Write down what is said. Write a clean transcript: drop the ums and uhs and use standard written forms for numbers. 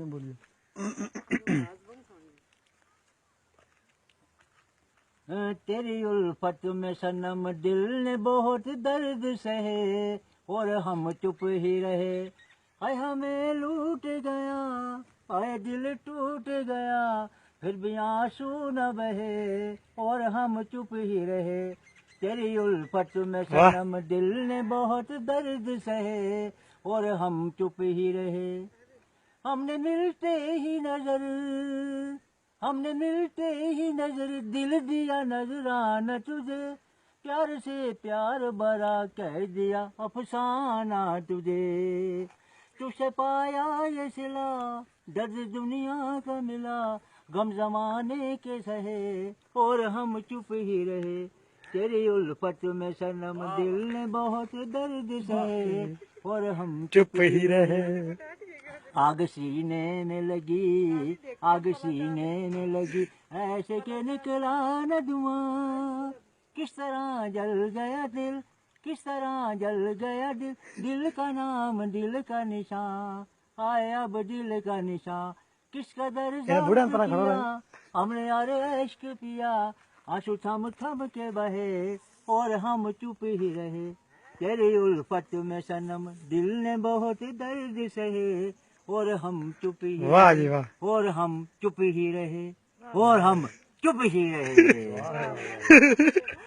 बोलिए। तेरी उल्फत में सनम दिल ने बहुत दर्द सहे और हम चुप ही रहे। हाय हमें लूट गया, हाय दिल टूट गया, फिर भी आंसू न बहे और हम चुप ही रहे। तेरी उल्फत में सनम दिल ने बहुत दर्द सहे और हम चुप ही रहे। हमने मिलते ही नजर दिल दिया नजराना तुझे, प्यार से प्यार भरा कह दिया अफसाना तुझे। तुझसे पाया ये सिला, दर्द दुनिया का मिला, गम जमाने के सहे और हम चुप ही रहे। तेरी उल्फत में सनम दिल ने बहुत दर्द सहे और हम चुप ही रहे। आग सीने में लगी, आग सीने में लगी, ऐसे के निकला न धुआं। किस तरह जल गया दिल, किस तरह जल गया दिल, दिल का नाम दिल का निशान, आए अब दिल का निशान। किस कदर ज़ब्त किया हमने यारे इश्क पिया, आंसू थम थम के बहे और हम चुप ही रहे। तेरी उल्फत में सनम दिल ने बहुत दर्द सहे और हम चुप ही रहे, और हम चुप ही रहे, और हम चुप ही रहे।